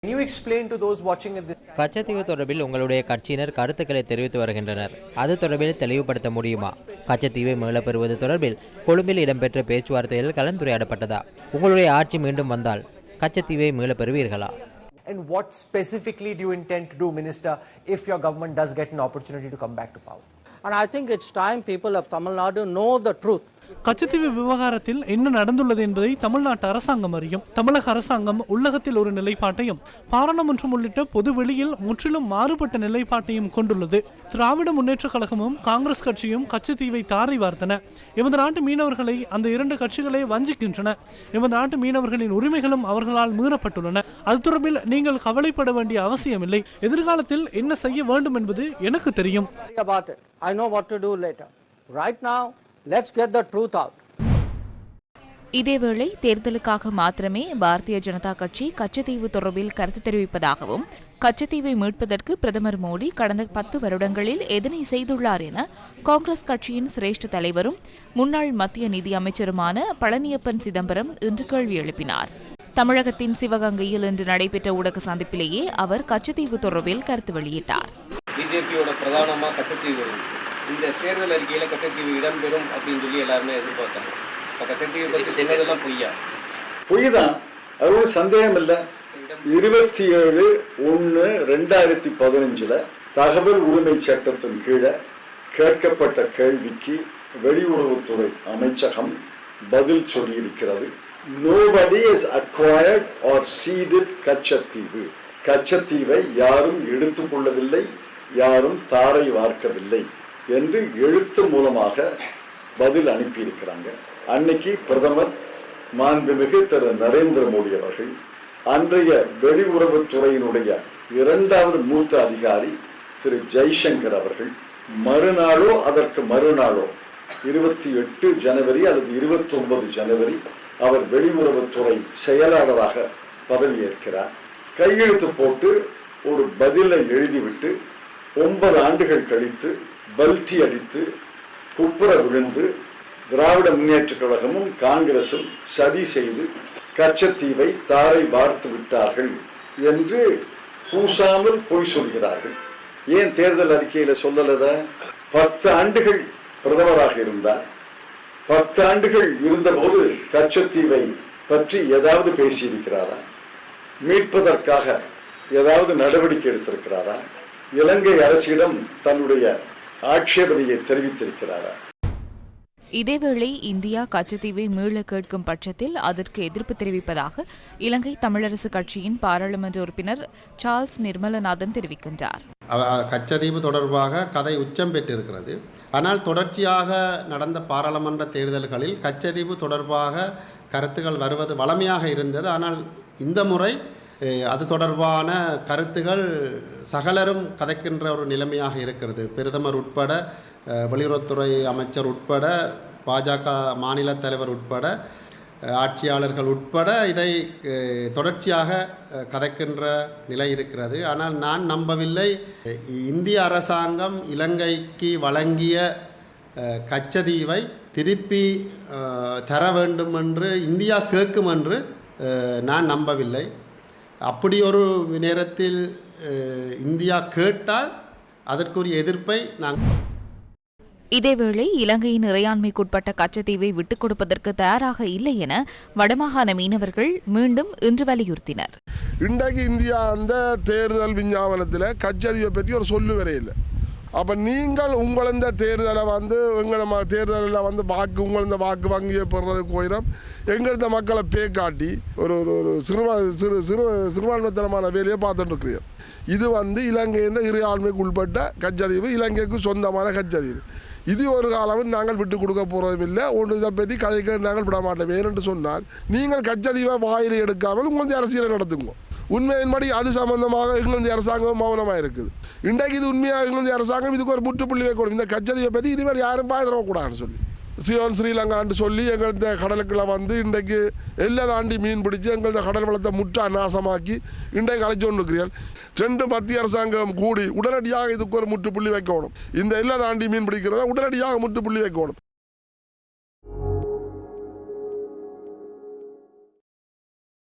Can you explain to those watching at this? Katchatheevu தொடர்பில் உங்களுடைய கட்சியினர் கருத்துக்களை தெரிவித்து வருகின்றனர். அது தொடர்பில் தெளிவுபடுத்த முடியுமா? கச்சத்தீவை மீளப்பெறுவது தொடர்பில் கொழும்பில் இடம்பெற்ற பேச்சுவார்த்தையில் கலந்துரையாடப்பட்டதா? உங்களுடைய ஆட்சி மீண்டும் வந்தால் கச்சத்தீவை மீளப்பெறுவீர்களா? And what specifically do you intend to do, Minister, if your government does get an opportunity to come back to power? And I think it's time people of Tamil Nadu know the truth. Katchatheevu விவகாரத்தில் என்ன நடந்துள்ளது என்பதை தமிழ்நாட்டு அரசாங்கம் அறியும். தமிழக அரசாங்கம் உள்ளகத்தில் ஒரு நிலைப்பாட்டையும் பாராளுமன்றம் உள்ளிட்ட பொது வெளியில் முற்றிலும் மாறுபட்ட நிலைப்பாட்டையும் கொண்டுள்ளது. திராவிட முன்னேற்ற கழகமும் காங்கிரஸ் கட்சியும் கச்சத்தீவை தாரை வார்த்தன. எமது நாட்டு மீனவர்களை அந்த இரண்டு கட்சிகளே வஞ்சிக்கின்றன. எமது நாட்டு மீனவர்களின் உரிமைகளும் அவர்களால் மீறப்பட்டுள்ளன. அது தொடர்பில் நீங்கள் கவலைப்பட வேண்டிய அவசியமில்லை. எதிர்காலத்தில் என்ன செய்ய வேண்டும் என்பது எனக்கு தெரியும். I know what to do later. Right now, let's get the truth out. இதேவேளை தேர்தலுக்காக மாத்திரமே பாரதிய ஜனதா கட்சி கச்சத்தீவு தொடர்பில் கருத்து தெரிவிப்பதாகவும் கச்சத்தீவை மீட்பதற்கு பிரதமர் மோடி கடந்த 10 வருடங்களில் எதனை செய்துள்ளார் என காங்கிரஸ் கட்சியின் சிரேஷ்ட தலைவரும் முன்னாள் மத்திய நிதி அமைச்சருமான பழனியப்பன் சிதம்பரம் இன்று கேள்வி எழுப்பினார். தமிழகத்தின் சிவகங்கையில் இன்று நடைபெற்ற ஊடக சந்திப்பிலேயே அவர் கச்சத்தீவு தொடர்பில் கருத்து வெளியிட்டார். பிஜேபியோட பிரதானமாக கச்சத்தீவு இருந்துச்சு. இந்த தேர்தல் அறிக்கையில் கச்சத்தீவு இடம்பெறும் அப்படின்னு சொல்லி எல்லாருமே எதிர்பார்த்தாங்க. இப்போ கச்சத்தீவு பற்றி சொன்னதெல்லாம் பொய் தான், அது ஒரு சந்தேகம் இல்லை. 27/1/2015 தகவல் உரிமை சட்டத்தின் கீழே கேட்கப்பட்ட கேள்விக்கு வெளியுறவுத்துறை அமைச்சகம் பதில் சொல்லியிருக்கிறது. Nobody has acquired or ceded Katchatheevu. கச்சத்தீவை யாரும் எடுத்துக்கொள்ளவில்லை, யாரும் தாரை வார்க்கவில்லை என்று எழுத்து மூலமாக பதில் அனுப்பியிருக்கிறாங்க. அன்னைக்கு பிரதமர் மாண்புமிகு திரு நரேந்திர மோடி அவர்கள் அன்றைய வெளியுறவுத்துறையினுடைய 2வது மூத்த அதிகாரி திரு ஜெய்சங்கர் அவர்கள் மறுநாளோ அதற்கு மறுநாளோ 28 ஜனவரி அல்லது 29 ஜனவரி அவர் வெளியுறவுத்துறை செயலாளராக பதவியேற்கிறார். கையெழுத்து போட்டு ஒரு பதிலை எழுதிவிட்டு 9 ஆண்டுகள் கழித்து பல்டி அடித்து குப்புற விழுந்து திராவிட முன்னேற்ற கழகமும் காங்கிரசும் சதி செய்து கச்சத்தீவை தாரை வார்த்து விட்டார்கள் என்று கூசாமல் பொய் சொல்கிறார்கள். ஏன் தேர்தல் அறிக்கையில சொல்லலத? 10 ஆண்டுகள் பிரதமராக இருந்தார். 10 ஆண்டுகள் இருந்தபோது கச்சத்தீவை பற்றி ஏதாவது பேசியிருக்கிறாரா? மீட்பதற்காக ஏதாவது நடவடிக்கை எடுத்திருக்கிறாரா? இலங்கை அரசிடம் தன்னுடைய ஆட்சேபனையை தெரிவித்திருக்கிறாரா? இதேவேளை இந்தியா கச்சத்தீவை மீள கேட்கும் பட்சத்தில் அதற்கு எதிர்ப்பு தெரிவிப்பதாக இலங்கை தமிழரசு கட்சியின் பாராளுமன்ற உறுப்பினர் சார்ல்ஸ் நிர்மலநாதன் தெரிவிக்கின்றார். கச்சத்தீவு தொடர்பாக கதை உச்சம் பெற்றிருக்கிறது. ஆனால் தொடர்ச்சியாக நடந்த பாராளுமன்ற தேர்தல்களில் கச்சத்தீவு தொடர்பாக கருத்துக்கள் வருவது வளமையாக இருந்தது. ஆனால் இந்த முறை அது தொடர்பான கருத்துகள் சகலரும் கதைக்கின்ற ஒரு நிலைமையாக இருக்கிறது. பிரதமர் உட்பட, வெளியுறவுத்துறை அமைச்சர் உட்பட, பாஜக மாநில தலைவர் உட்பட, ஆட்சியாளர்கள் உட்பட இதை தொடர்ச்சியாக கதைக்கின்ற நிலை இருக்கிறது. ஆனால் நான் நம்பவில்லை இந்திய அரசாங்கம் இலங்கைக்கு வழங்கிய கச்சத்தீவை திருப்பி தர வேண்டும் என்று இந்தியா கேட்கும் என்று நான் நம்பவில்லை. அப்படி ஒரு நேரத்தில் இந்தியா கேட்டால் அதற்குரிய எதிர்ப்பை நாங்கள். இதேவேளை இலங்கையின் இறையாண்மைக்குட்பட்ட கச்சத்தீவை விட்டுக் கொடுப்பதற்கு தயாராக இல்லை என வடமாகாண மீனவர்கள் மீண்டும் இன்று வலியுறுத்தினர். இன்றைக்கு இந்தியா அந்த தேர்தல் விஞ்ஞாபனத்தில் கச்சத்தீவை பற்றி ஒரு சொல்லு வரையில்லை. அப்போ நீங்கள் உங்களந்த தேர்தலை எங்களை தேர்தலில் உங்களந்த வாக்கு வங்கியை பெறுறதுக்கு போயிடும் எங்களந்த மக்களை காட்டி ஒரு ஒரு சிறுபான்மைத்தனமான வேலையை பார்த்துட்டு இருக்கிறோம். இது இலங்கையின் இறையாண்மைக்கு உட்பட்ட கச்சத்தீவு, இலங்கைக்கு சொந்தமான கச்சத்தீவு. இது ஒரு காலம் நாங்கள் விட்டு கொடுக்க போகிறதும் இல்லை. ஒன்று இதை பற்றி கதைக்க நாங்கள் விட மாட்டோம். ஏனென்று சொன்னால் நீங்கள் கச்சத்தீவை வாயில் எடுக்காமல் உங்களது அரசியலை நடத்துங்க. உண்மையின்படி அது சம்பந்தமாக எங்களது அரசாங்கம் மௌனமாக இருக்குது. இன்றைக்கு இது உண்மையாக எங்களது அரசாங்கம் இதுக்கு ஒரு முற்றுப்புள்ளி வைக்கணும். இந்த கச்சத்தீவை பற்றி இனிமேல் யாரும் பாயதரக்கூடாதுன்னு சொல்லி ஸ்ரீலங்கான்னு சொல்லி எங்களது கடலுக்குள்ள இன்றைக்கு எல்லா தாண்டி மீன் பிடிச்சி எங்களது கடல் வளத்தை முற்றா நாசமாக்கி இன்றைக்கு அழைச்சி கொண்டு இருக்கிறீர்கள். 2 மத்திய அரசாங்கம் கூடி உடனடியாக இதுக்கு ஒரு முற்றுப்புள்ளி வைக்கணும். இந்த எல்லா தாண்டி மீன் பிடிக்கிறத உடனடியாக முற்றுப்புள்ளி வைக்கணும்.